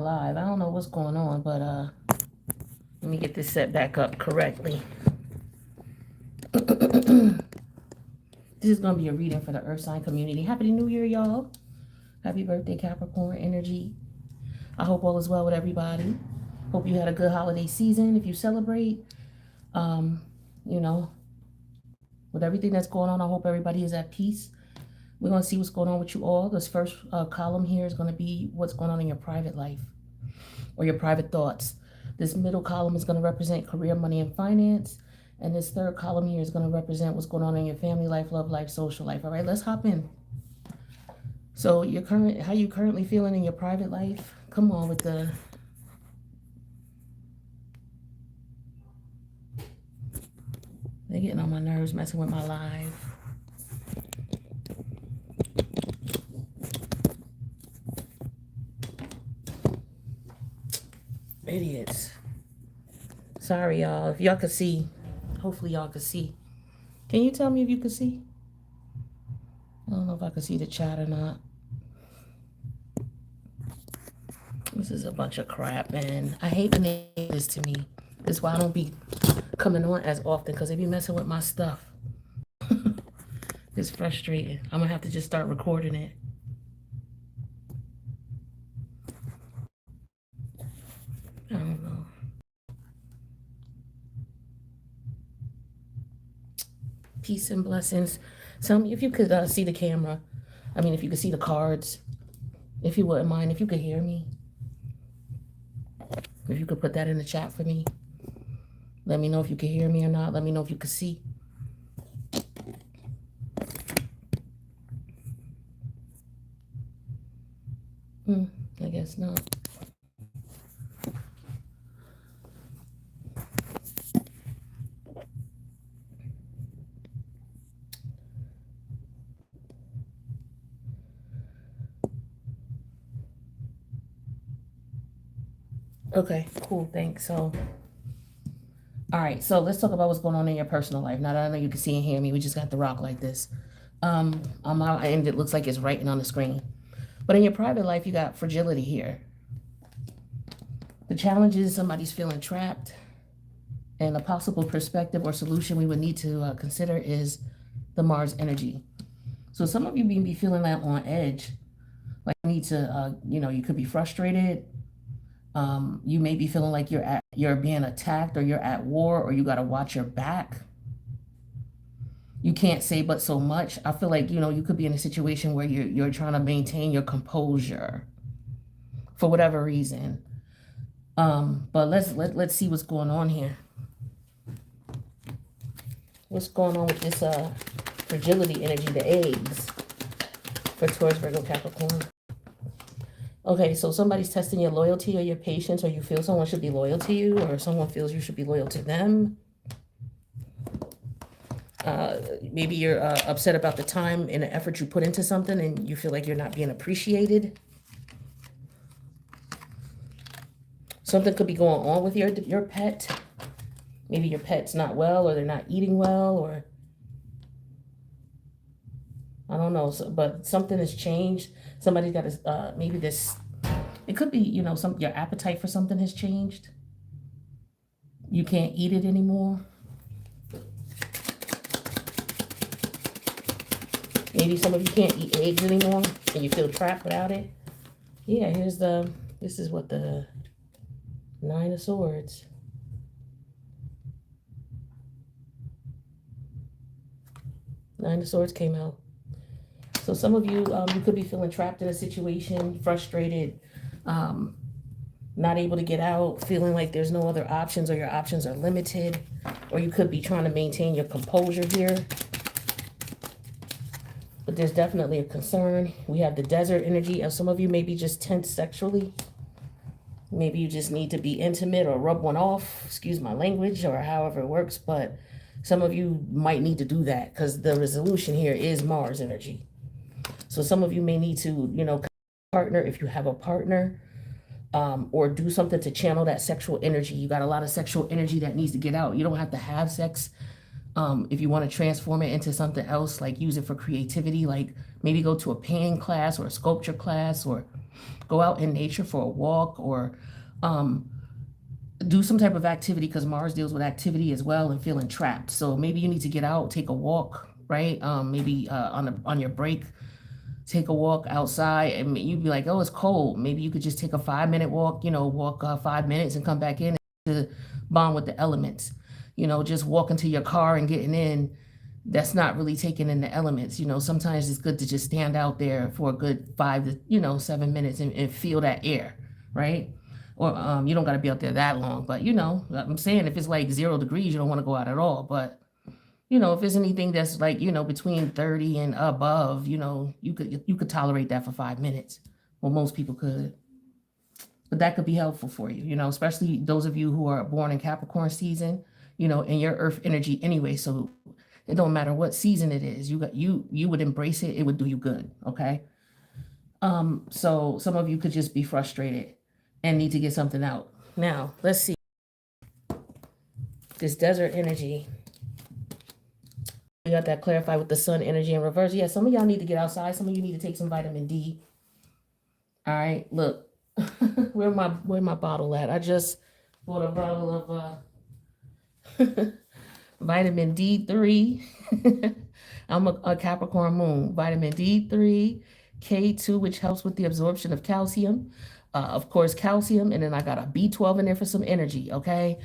Live. I don't know what's going on, but let me get this set back up correctly. This is gonna be a reading for the Earth sign community. Happy New Year, y'all. Happy birthday, Capricorn energy. I hope all is well with everybody. Hope you had a good holiday season. If you celebrate, um, you know, with everything that's going on, I hope everybody is at peace. We're gonna see what's going on with you all. This first column here is gonna be what's going on in your private life or your private thoughts. This middle column is going to represent career, money, and finance. And this third column here is going to represent what's going on in your family life, love life, social life. All right, let's hop in. So how you currently feeling in your private life? Come on with the... They're getting on my nerves, messing with my live. Idiots. Sorry, y'all. If y'all could see, hopefully y'all could see. Can you tell me if you could see? I don't know if I could see the chat or not. This is a bunch of crap, man. I hate when they do this to me. This is why I don't be coming on as often, because they be messing with my stuff. It's frustrating. I'm gonna have to just start recording it. I don't know. Peace and blessings. Tell me if you could see the camera. I mean, if you could see the cards. If you wouldn't mind, if you could hear me. If you could put that in the chat for me. Let me know if you could hear me or not. Let me know if you could see. I guess not. Okay, cool, thanks. So, all right, so let's talk about what's going on in your personal life. Now that I know you can see and hear me, we just got the rock like this. On my end, it looks like it's writing on the screen. But in your private life, you got fragility here. The challenge is somebody's feeling trapped. And a possible perspective or solution we would need to consider is the Mars energy. So some of you may be feeling that on edge. Like you need to, you could be frustrated. You may be feeling like you're being attacked, or you're at war, or you got to watch your back. You can't say but so much. I feel like, you could be in a situation where you're trying to maintain your composure for whatever reason. But let's see what's going on here. What's going on with this fragility energy, the eggs for Taurus, Virgo, Capricorn? Okay, so somebody's testing your loyalty or your patience, or you feel someone should be loyal to you, or someone feels you should be loyal to them. Maybe you're upset about the time and the effort you put into something, and you feel like you're not being appreciated. Something could be going on with your pet. Maybe your pet's not well, or they're not eating well, or I don't know. But something has changed. Somebody's got maybe this. It could be, your appetite for something has changed. You can't eat it anymore. Maybe some of you can't eat eggs anymore, and you feel trapped without it. Yeah, this is what the Nine of Swords. Nine of Swords came out. So some of you, you could be feeling trapped in a situation, frustrated, not able to get out, feeling like there's no other options, or your options are limited, or you could be trying to maintain your composure here. But there's definitely a concern. We have the desert energy, and some of you may be just tense sexually. Maybe you just need to be intimate or rub one off, excuse my language, or however it works, but some of you might need to do that because the resolution here is Mars energy. So some of you may need to, partner if you have a partner, or do something to channel that sexual energy. You got a lot of sexual energy that needs to get out. You don't have to have sex If you want to transform it into something else, like use it for creativity, like maybe go to a painting class or a sculpture class, or go out in nature for a walk, or um, do some type of activity, because Mars deals with activity as well and feeling trapped. So maybe you need to get out, take a walk, right? Maybe on your break, take a walk outside, and you'd be like, oh, it's cold. Maybe you could just take a 5 minute walk, walk 5 minutes and come back in to bond with the elements. Just walking to your car and getting in, that's not really taking in the elements. Sometimes it's good to just stand out there for a good 5 to 7 minutes and feel that air, right? Or you don't got to be out there that long, but I'm saying if it's like 0 degrees, you don't want to go out at all. But if it's anything that's like, between 30 and above, you could tolerate that for 5 minutes. Well, most people could. But that could be helpful for you, especially those of you who are born in Capricorn season, and your earth energy anyway. So it don't matter what season it is. You would embrace it, it would do you good. Okay. So some of you could just be frustrated and need to get something out. Now, let's see. This desert energy. We got that clarified with the sun energy in reverse. Yeah, some of y'all need to get outside. Some of you need to take some vitamin D. All right, look. where my bottle at? I just bought a bottle of vitamin D3. I'm a Capricorn moon. Vitamin D3, K2, which helps with the absorption of calcium. Of course, calcium, and then I got a B12 in there for some energy. Okay,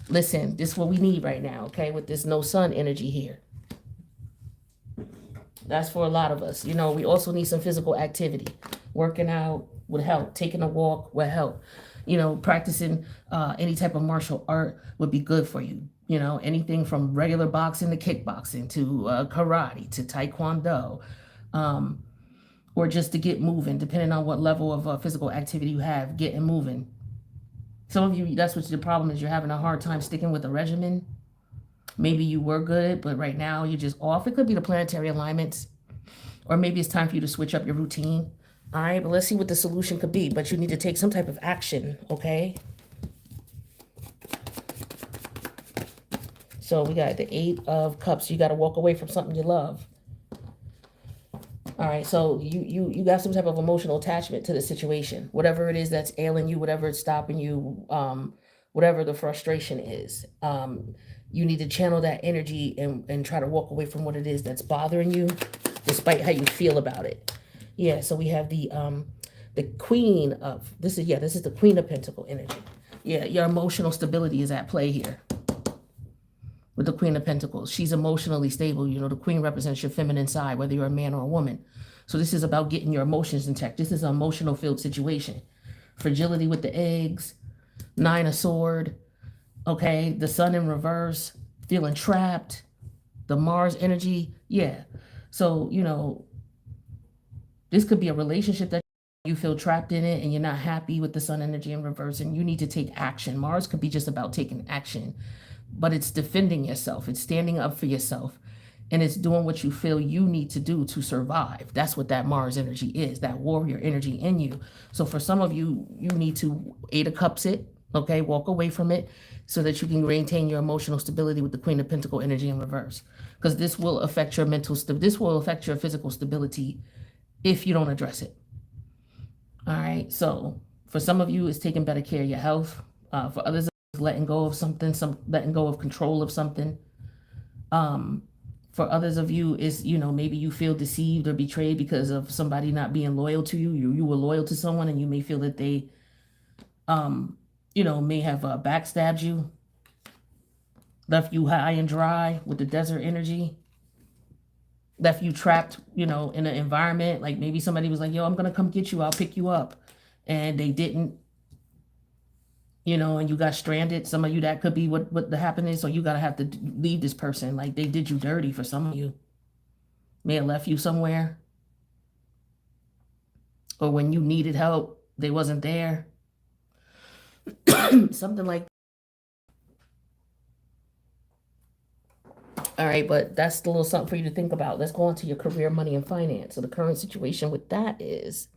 listen, this is what we need right now. Okay, with this no sun energy here. That's for a lot of us. We also need some physical activity. Working out would help. Taking a walk would help. Practicing any type of martial art would be good for you. Anything from regular boxing to kickboxing to karate to taekwondo, or just to get moving, depending on what level of physical activity you have, getting moving. Some of you, that's what the problem is. You're having a hard time sticking with a regimen. Maybe you were good, but right now you're just off. It could be the planetary alignments, or maybe it's time for you to switch up your routine. All right, but let's see what the solution could be. But you need to take some type of action, okay? So we got the 8 of Cups. You got to walk away from something you love. All right, so you got some type of emotional attachment to the situation, whatever it is that's ailing you, whatever it's stopping you, whatever the frustration is. You need to channel that energy and try to walk away from what it is that's bothering you, despite how you feel about it. Yeah, so we have the Queen of, this is the Queen of Pentacle energy. Yeah, your emotional stability is at play here with the Queen of Pentacles. She's emotionally stable. The Queen represents your feminine side, whether you're a man or a woman. So this is about getting your emotions in check. This is an emotional filled situation. Fragility with the eggs, 9 of Swords. Okay, the sun in reverse, feeling trapped, the Mars energy. Yeah. So, this could be a relationship that you feel trapped in it and you're not happy with the sun energy in reverse and you need to take action. Mars could be just about taking action, but it's defending yourself. It's standing up for yourself, and it's doing what you feel you need to do to survive. That's what that Mars energy is, that warrior energy in you. So for some of you, you need to 8 of Cups it, okay? Walk away from it so that you can maintain your emotional stability with the Queen of Pentacle energy in reverse. Because this will affect your this will affect your physical stability if you don't address it. All right, so for some of you, it's taking better care of your health. For others, it's letting go of something, letting go of control of something. For others of you, is maybe you feel deceived or betrayed because of somebody not being loyal to you. You were loyal to someone, and you may feel that they, may have backstabbed you, left you high and dry with the desert energy, left you trapped, in an environment. Like maybe somebody was like, yo, I'm going to come get you. I'll pick you up. And they didn't, and you got stranded. Some of you, that could be what the happening is. So you got to have to leave this person. Like they did you dirty. For some of you, may have left you somewhere. Or when you needed help, they wasn't there. Something like that. All right, but that's a little something for you to think about. Let's go on to your career, money, and finance. So the current situation with that is,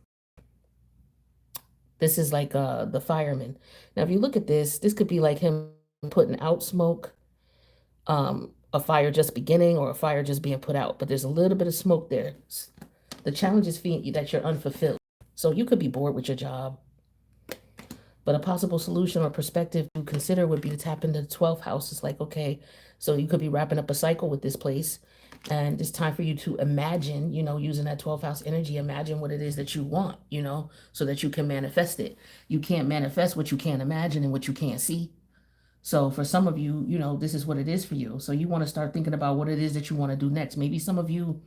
this is like the fireman. Now, if you look at this, this could be like him putting out smoke, a fire just beginning or a fire just being put out, but there's a little bit of smoke there. The challenge is that you're unfulfilled. So you could be bored with your job, but a possible solution or perspective to consider would be to tap into the 12th house. It's like, okay, so you could be wrapping up a cycle with this place, and it's time for you to imagine, using that 12th house energy, imagine what it is that you want, so that you can manifest it. You can't manifest what you can't imagine and what you can't see. So for some of you, this is what it is for you. So you want to start thinking about what it is that you want to do next. Maybe some of you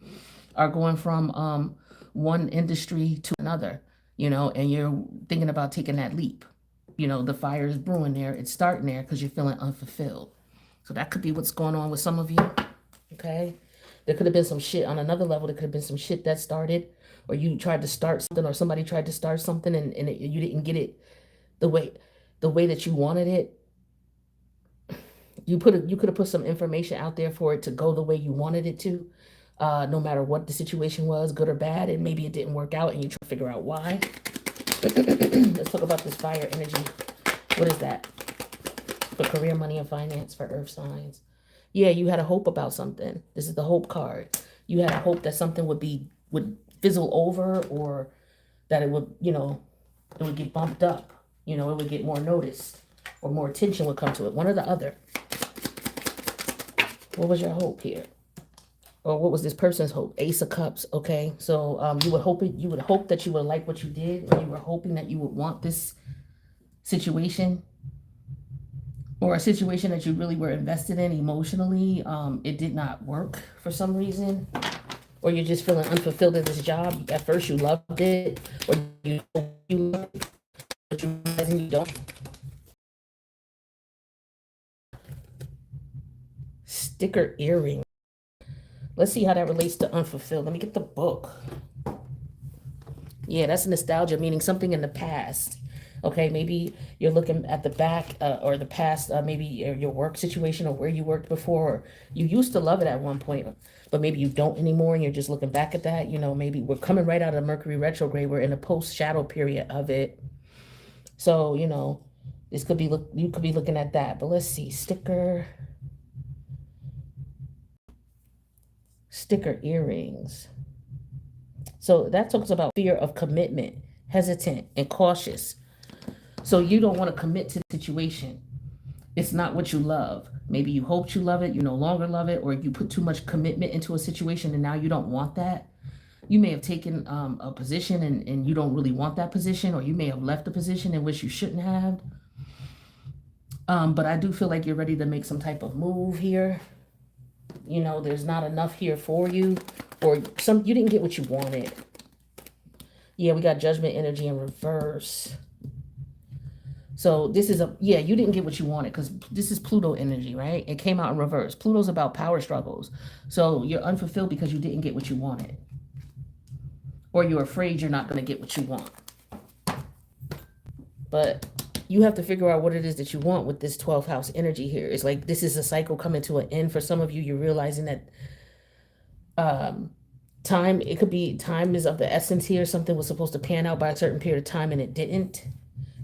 are going from one industry to another, and you're thinking about taking that leap. The fire is brewing there. It's starting there because you're feeling unfulfilled. So that could be what's going on with some of you. Okay. There could have been some shit on another level. There could have been some shit that started, or you tried to start something, or somebody tried to start something and you didn't get it the way that you wanted it. You could have put some information out there for it to go the way you wanted it to, no matter what the situation was, good or bad, and maybe it didn't work out and you try to figure out why. Let's talk about this fire energy. What is that? For career, money, and finance for earth signs. Yeah, you had a hope about something. This is the hope card. You had a hope that something would fizzle over, or that it would, it would get bumped up. It would get more noticed, or more attention would come to it. One or the other. What was your hope here? Or what was this person's hope? Ace of Cups. Okay, so you would hope that you would like what you did, or you were hoping that you would want this situation, or a situation that you really were invested in emotionally. It did not work for some reason, or you're just feeling unfulfilled in this job. At first you loved it, or you loved it, but you realizing you don't. Sticker earring. Let's see how that relates to unfulfilled. Let me get the book. Yeah, that's nostalgia, meaning something in the past. Okay, maybe you're looking at the back or the past, maybe your work situation or where you worked before. Or you used to love it at one point, but maybe you don't anymore, and you're just looking back at that. Maybe we're coming right out of Mercury retrograde. We're in a post-shadow period of it. So, this could be, you could be looking at that. But let's see, sticker earrings. So that talks about fear of commitment, hesitant and cautious. So you don't want to commit to the situation. It's not what you love. Maybe you hoped you love it, you no longer love it, or you put too much commitment into a situation and now you don't want that. You may have taken a position and you don't really want that position, or you may have left a position in which you shouldn't have. But I do feel like you're ready to make some type of move here. There's not enough here for you, or you didn't get what you wanted. Yeah, we got judgment energy in reverse. So this is you didn't get what you wanted because this is Pluto energy, right? It came out in reverse. Pluto's about power struggles. So you're unfulfilled because you didn't get what you wanted, or you're afraid you're not going to get what you want. But you have to figure out what it is that you want with this 12th house energy here. It's like this is a cycle coming to an end. For some of you, you're realizing that it could be time is of the essence here. Something was supposed to pan out by a certain period of time and it didn't.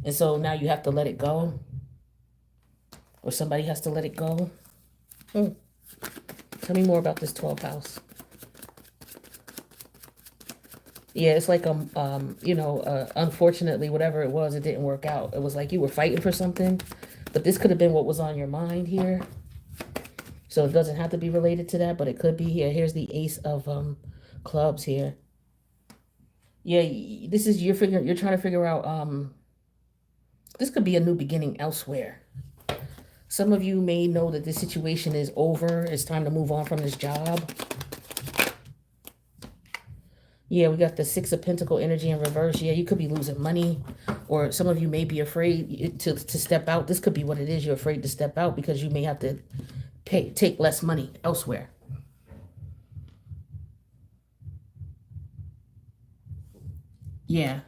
And so now you have to let it go. Or somebody has to let it go. Tell me more about this 12th house. Yeah, it's like, unfortunately, whatever it was, it didn't work out. It was like you were fighting for something, but this could have been what was on your mind here. So it doesn't have to be related to that, but it could be here. Here's the Ace of Clubs here. Yeah, this is, you're trying to figure out, this could be a new beginning elsewhere. Some of you may know that this situation is over. It's time to move on from this job. Yeah, we got the Six of Pentacle energy in reverse. Yeah, you could be losing money, or some of you may be afraid to step out. This could be what it is. You're afraid to step out because you may have to take less money elsewhere. Yeah.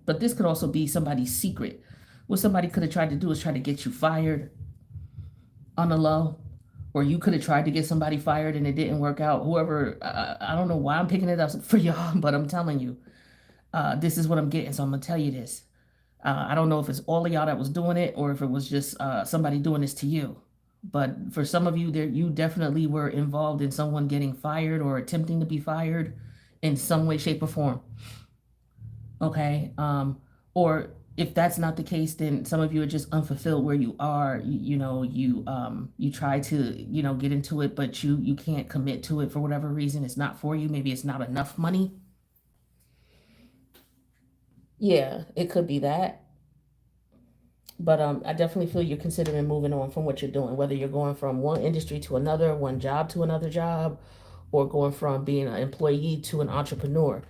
But this could also be somebody's secret. What somebody could have tried to do is try to get you fired on the low. Or you could have tried to get somebody fired and it didn't work out. Whoever, I don't know why I'm picking it up for y'all, but I'm telling you, this is what I'm getting. So I'm going to tell you this. I don't know if it's all of y'all that was doing it or if it was just somebody doing this to you. But for some of you, there you definitely were involved in someone getting fired or attempting to be fired in some way, shape, or form. Okay. Or if that's not the case, then some of you are just unfulfilled where you are. You try to get into it, but you can't commit to it for whatever reason. It's not for you. Maybe it's not enough money. Yeah, it could be that. But I definitely feel you're considering moving on from what you're doing, whether you're going from one industry to another, one job to another job, or going from being an employee to an entrepreneur.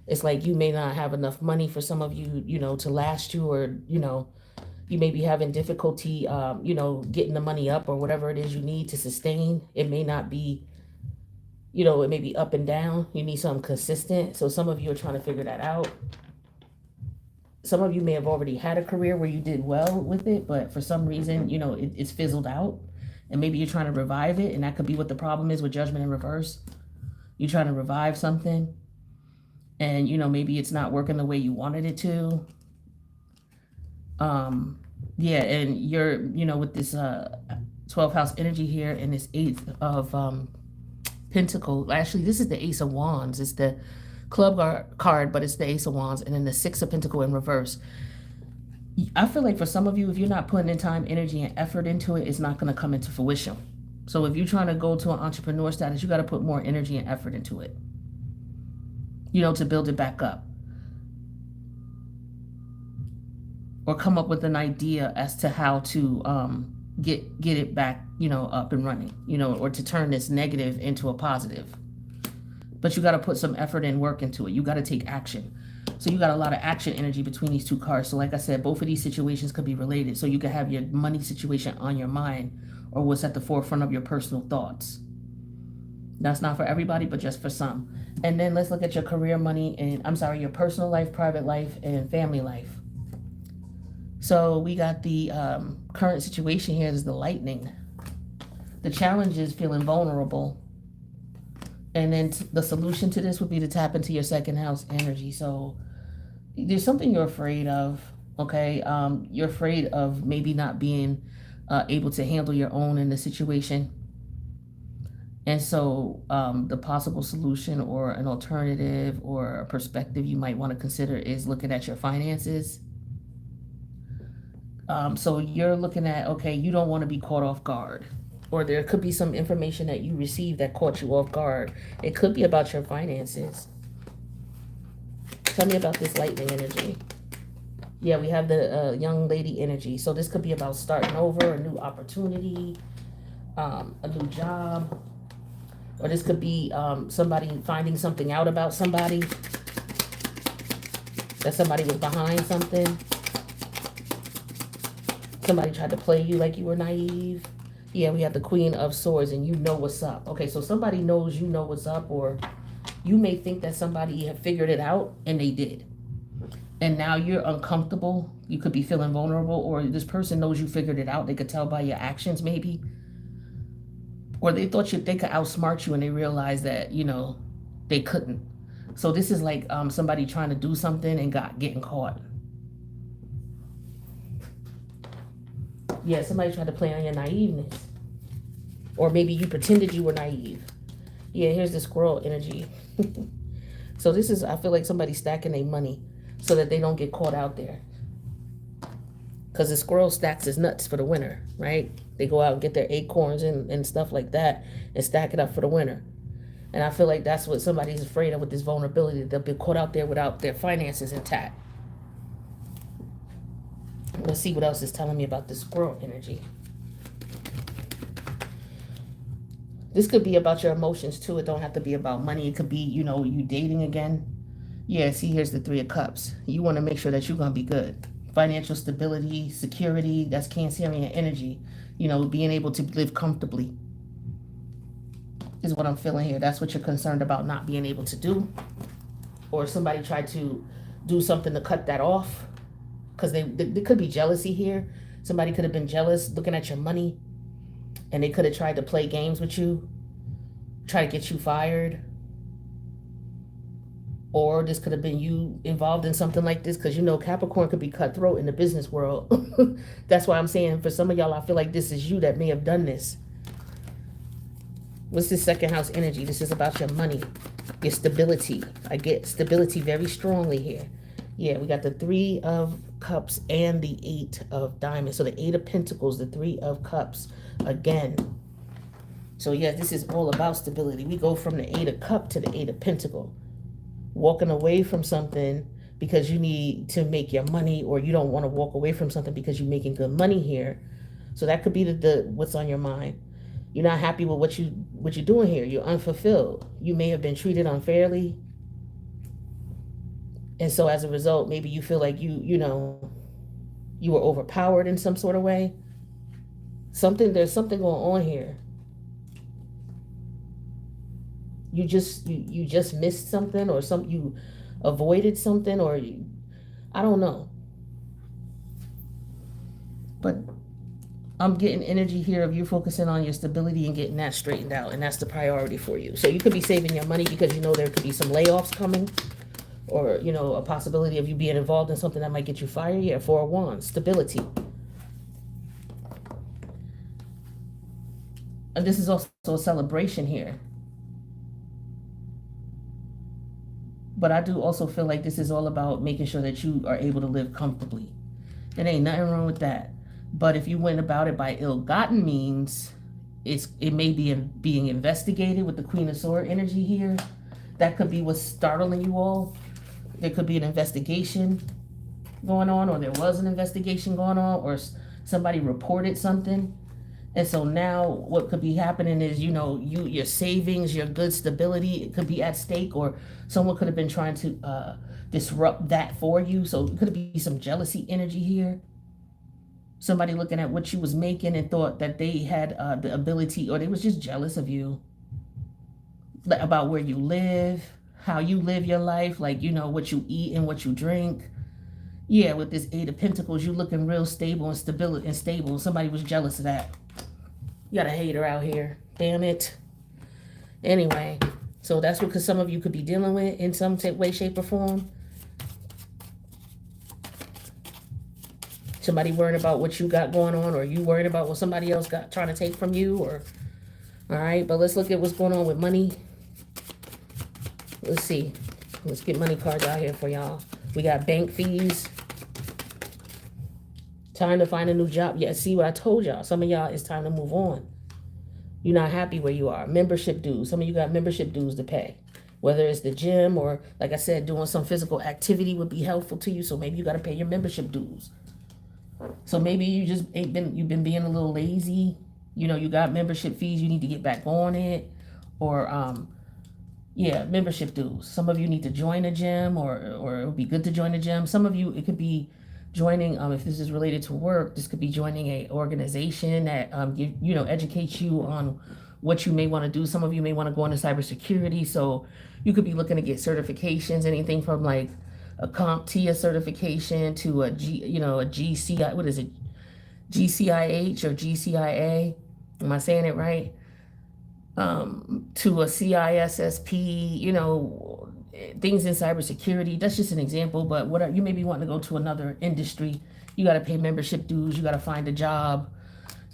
It's like you may not have enough money for some of you, to last you, or, you may be having difficulty, getting the money up or whatever it is you need to sustain. It may not be, it may be up and down. You need something consistent. So some of you are trying to figure that out. Some of you may have already had a career where you did well with it, but for some reason, it's fizzled out. And maybe you're trying to revive it. And that could be what the problem is with judgment in reverse. You're trying to revive something. And, maybe it's not working the way you wanted it to. Yeah, and you're, with this 12th house energy here and this 8th of Pentacle. Actually, this is the Ace of Wands. It's the club card, but it's the Ace of Wands, and then the 6 of Pentacle in reverse. I feel like for some of you, if you're not putting in time, energy, and effort into it, it's not going to come into fruition. So if you're trying to go to an entrepreneur status, you got to put more energy and effort into it, to build it back up. Or come up with an idea as to how to get it back, up and running, or to turn this negative into a positive. But you got to put some effort and work into it. You got to take action. So you got a lot of action energy between these two cards. So like I said, both of these situations could be related. So you could have your money situation on your mind or what's at the forefront of your personal thoughts. That's not for everybody, but just for some. And then let's look at your career, money, and your personal life, private life, and family life. So we got the current situation here is the lightning. The challenge is feeling vulnerable. And then the solution to this would be to tap into your second house energy. So there's something you're afraid of, okay? You're afraid of maybe not being able to handle your own in the situation. And so the possible solution or an alternative or a perspective you might want to consider is looking at your finances. So you're looking at, okay, you don't want to be caught off guard. Or there could be some information that you received that caught you off guard. It could be about your finances. Tell me about this lightning energy. Yeah, we have the young lady energy. So this could be about starting over, a new opportunity, a new job. Or this could be somebody finding something out about somebody. That somebody was behind something. Somebody tried to play you like you were naive. Yeah, we have the Queen of Swords, and you know what's up. Okay, so somebody knows you know what's up, or you may think that somebody had figured it out, and they did. And now you're uncomfortable. You could be feeling vulnerable, or this person knows you figured it out. They could tell by your actions, maybe. Or they thought they could outsmart you, and they realized that, they couldn't. So this is like somebody trying to do something and getting caught. Yeah, somebody tried to play on your naiveness. Or maybe you pretended you were naive. Yeah, here's the squirrel energy. So this is, I feel like somebody's stacking their money so that they don't get caught out there. Because the squirrel stacks his nuts for the winter, right? They go out and get their acorns and stuff like that and stack it up for the winter. And I feel like that's what somebody's afraid of with this vulnerability. They'll be caught out there without their finances intact. Let's see what else is telling me about this squirrel energy. This could be about your emotions too. It don't have to be about money. It could be, you dating again. Yeah, see, here's the 3 of Cups. You want to make sure that you're going to be good. Financial stability, security, that's Cancerian energy. Being able to live comfortably is what I'm feeling here. That's what you're concerned about not being able to do. Or somebody tried to do something to cut that off. Because there could be jealousy here. Somebody could have been jealous looking at your money. And they could have tried to play games with you. Try to get you fired. Or this could have been you involved in something like this, because you know Capricorn could be cutthroat in the business world. That's why I'm saying for some of y'all, I feel like this is you that may have done this. What's this second house energy? This is about your money, your stability. I get stability very strongly here. Yeah, we got the 3 of Cups and the 8 of Diamonds. So the 8 of Pentacles, the 3 of Cups again. So yeah, this is all about stability. We go from the 8 of Cup to the 8 of Pentacle. Walking away from something because you need to make your money, or you don't want to walk away from something because you're making good money here. So that could be the what's on your mind. You're not happy with what you're doing here. You're unfulfilled. You may have been treated unfairly. And so as a result, maybe you feel like you were overpowered in some sort of way. There's something going on here. You just missed something, or you avoided something, or I don't know. But I'm getting energy here of you focusing on your stability and getting that straightened out, and that's the priority for you. So you could be saving your money because you know there could be some layoffs coming, or a possibility of you being involved in something that might get you fired. Yeah, 4 of Wands, stability. And this is also a celebration here. But I do also feel like this is all about making sure that you are able to live comfortably. There ain't nothing wrong with that. But if you went about it by ill-gotten means, it may be being investigated with the Queen of Swords energy here. That could be what's startling you all. There could be an investigation going on, or there was an investigation going on, or somebody reported something. And so now what could be happening is, your savings, your good stability, it could be at stake, or someone could have been trying to disrupt that for you. So it could be some jealousy energy here. Somebody looking at what you was making and thought that they had the ability, or they was just jealous of you about where you live, how you live your life, like, what you eat and what you drink. Yeah, with this 8 of Pentacles, you looking real stable and stable. Somebody was jealous of that. You got a hater out here. Damn it. Anyway, so that's what some of you could be dealing with in some way, shape, or form. Somebody worried about what you got going on, or you worried about what somebody else got trying to take from you, or all right. But let's look at what's going on with money. Let's see. Let's get money cards out here for y'all. We got bank fees. Time to find a new job. Yeah, see what I told y'all. Some of y'all, it's time to move on. You're not happy where you are. Membership dues. Some of you got membership dues to pay. Whether it's the gym, or, like I said, doing some physical activity would be helpful to you. So maybe you got to pay your membership dues. So maybe you've been being a little lazy. You got membership fees. You need to get back on it. Or, yeah, membership dues. Some of you need to join a gym, or it would be good to join a gym. Some of you, it could be joining, if this is related to work, this could be joining a organization that educates you on what you may want to do. Some of you may want to go into cybersecurity, so you could be looking to get certifications, anything from like a CompTIA certification to a GCI, what is it, GCIH or GCIA? Am I saying it right? To a CISSP, things in cybersecurity. That's just an example, but whatever, you may be wanting to go to another industry. You got to pay membership dues. You got to find a job.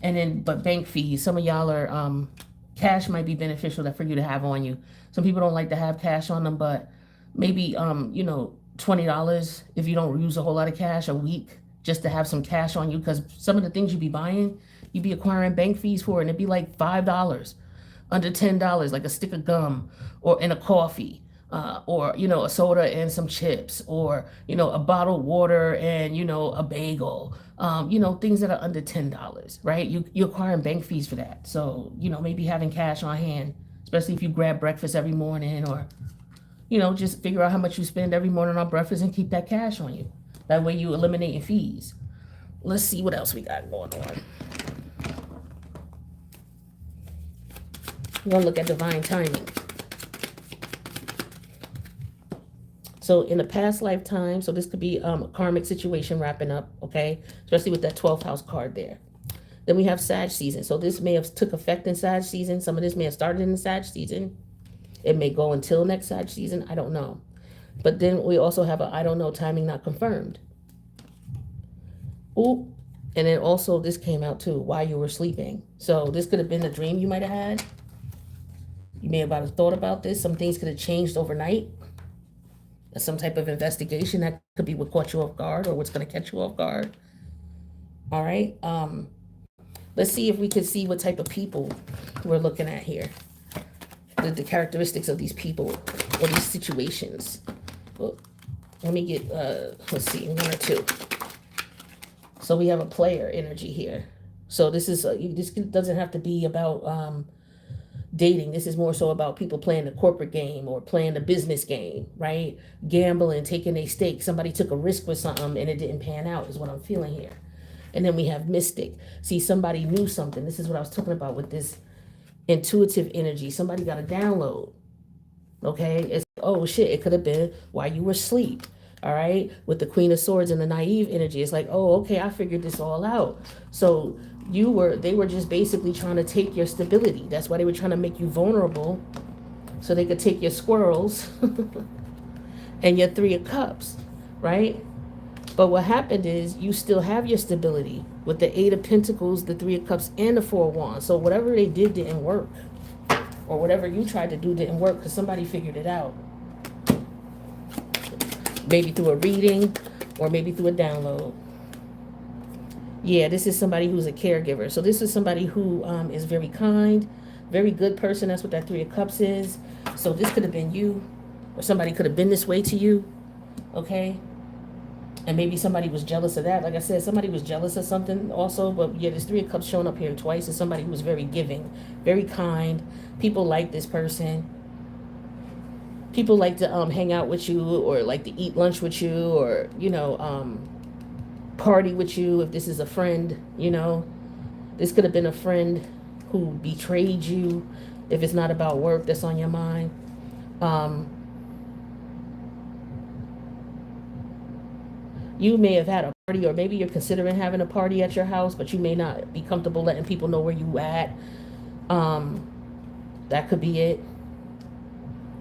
And then, but bank fees, some of y'all are, cash might be beneficial for you to have on you. Some people don't like to have cash on them, but maybe, $20 if you don't use a whole lot of cash a week, just to have some cash on you. Because some of the things you be buying, you be acquiring bank fees for, and it'd be like $5, under $10, like a stick of gum, or in a coffee. Or, a soda and some chips, or, a bottled water and, a bagel, things that are under $10, right? You're acquiring bank fees for that. So, maybe having cash on hand, especially if you grab breakfast every morning, or, just figure out how much you spend every morning on breakfast and keep that cash on you. That way you eliminate your fees. Let's see what else we got going on. We're going to look at divine timing. So in the past lifetime, so this could be a karmic situation wrapping up, okay? Especially with that 12th house card there. Then we have Sag season. So this may have took effect in Sag season. Some of this may have started in the Sag season. It may go until next Sag season. I don't know. But then we also have a I don't know, timing not confirmed. Ooh. And then also this came out too, while you were sleeping. So this could have been a dream you might have had. You may have thought about this. Some things could have changed overnight. Some type of investigation that could be what caught you off guard or what's going to catch you off guard. All right. Let's see if we can see what type of people we're looking at here. The characteristics of these people or these situations. Well, let me get, let's see, one or two. So we have a player energy here. So this doesn't have to be about dating. This is more so about people playing the corporate game or playing the business game, right? Gambling, taking a stake. Somebody took a risk with something and it didn't pan out is what I'm feeling here. And then we have mystic. See, somebody knew something. This is what I was talking about with this intuitive energy. Somebody got a download. Okay? It's, oh shit, it could have been while you were asleep. All right? With the Queen of Swords and the naive energy. It's like, oh, okay, I figured this all out. So they were just basically trying to take your stability. That's why they were trying to make you vulnerable so they could take your squirrels and your Three of Cups, right? But what happened is you still have your stability with the Eight of Pentacles, the Three of Cups, and the Four of Wands. So whatever they did didn't work, or whatever you tried to do didn't work because somebody figured it out. Maybe through a reading or maybe through a download. Yeah, this is somebody who's a caregiver. So this is somebody who is very kind, very good person. That's what that Three of Cups is. So this could have been you, or somebody could have been this way to you, okay? And maybe somebody was jealous of that. Like I said, somebody was jealous of something also. But yeah, this Three of Cups showing up here twice is somebody who was very giving, very kind. People like this person. People like to hang out with you or like to eat lunch with you or, you know, party with you if this is a friend, you know. This could have been a friend who betrayed you if it's not about work that's on your mind. You may have had a party, or maybe you're considering having a party at your house, but you may not be comfortable letting people know where you at. That could be it.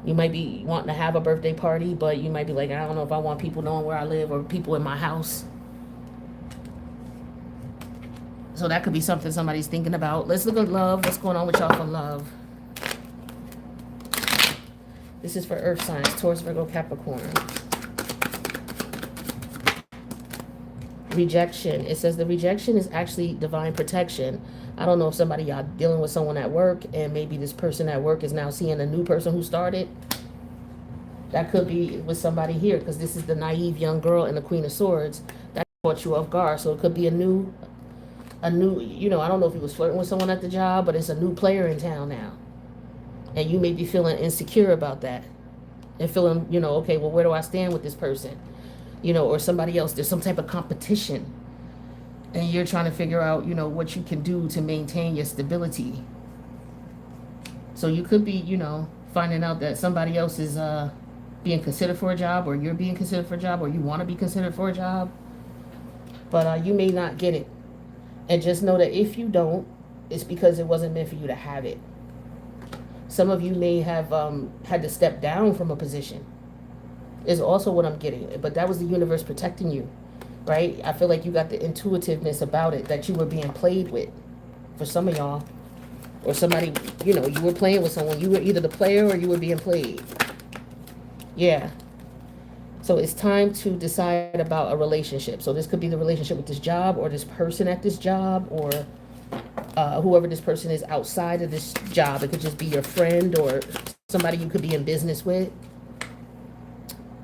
You might be wanting to have a birthday party, but you might be like, I don't know if I want people knowing where I live or people in my house. So that could be something somebody's thinking about. Let's look at love. What's going on with y'all for love? This is for earth signs, Taurus, Virgo, Capricorn. Rejection. It says the rejection is actually divine protection. I don't know if y'all dealing with someone at work and maybe this person at work is now seeing a new person who started. That could be with somebody here because this is the naive young girl and the Queen of Swords. That caught you off guard. So it could be a new, you know, I don't know if he was flirting with someone at the job, but it's a new player in town now. And you may be feeling insecure about that and feeling, you know, okay, well, where do I stand with this person? You know, or somebody else. There's some type of competition. And you're trying to figure out, you know, what you can do to maintain your stability. So you could be, you know, finding out that somebody else is being considered for a job, or you're being considered for a job, or you want to be considered for a job. But you may not get it. And just know that if you don't, it's because it wasn't meant for you to have it. Some of you may have had to step down from a position. Is also what I'm getting. But that was the universe protecting you, right? I feel like you got the intuitiveness about it that you were being played with for some of y'all. Or somebody, you know, you were playing with someone. You were either the player or you were being played. Yeah. So it's time to decide about a relationship. So this could be the relationship with this job or this person at this job or whoever this person is outside of this job. It could just be your friend or somebody you could be in business with.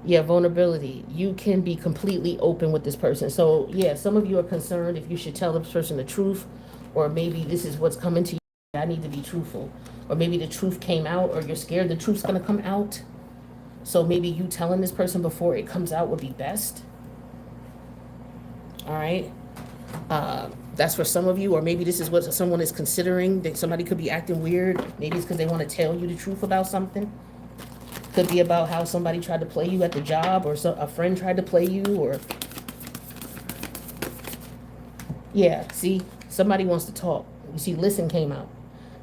Yeah, vulnerability. You can be completely open with this person. So, yeah, some of you are concerned if you should tell this person the truth, or maybe this is what's coming to you. I need to be truthful. Or maybe the truth came out, or you're scared the truth's going to come out. So maybe you telling this person before it comes out would be best. All right. That's for some of you, or maybe this is what someone is considering. That somebody could be acting weird. Maybe it's because they want to tell you the truth about something. Could be about how somebody tried to play you at the job, or a friend tried to play you, or yeah, see, somebody wants to talk. You see, listen came out.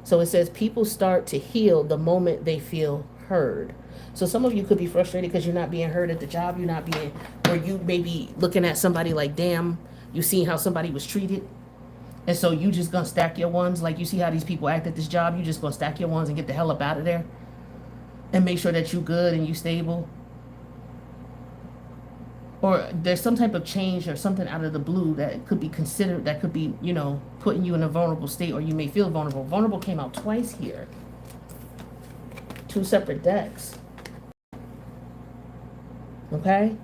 So it says people start to heal the moment they feel heard. So some of you could be frustrated because you're not being heard at the job. You're not being, or you may be looking at somebody like, damn, you seen how somebody was treated. And so you just gonna stack your ones. Like you see how these people act at this job. You just gonna stack your ones and get the hell up out of there. And make sure that you good and you stable. Or there's some type of change or something out of the blue that could be considered, that could be, you know, putting you in a vulnerable state, or you may feel vulnerable. Vulnerable came out twice here. 2 separate decks. Okay?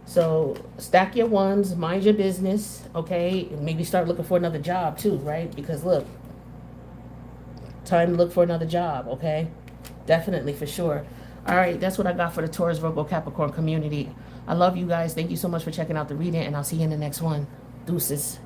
So stack your ones, mind your business, okay? And maybe start looking for another job too, right? Because look, time to look for another job, okay? Definitely, for sure. All right, that's what I got for the Taurus, Virgo, Capricorn community. I love you guys. Thank you so much for checking out the reading, and I'll see you in the next one. Deuces.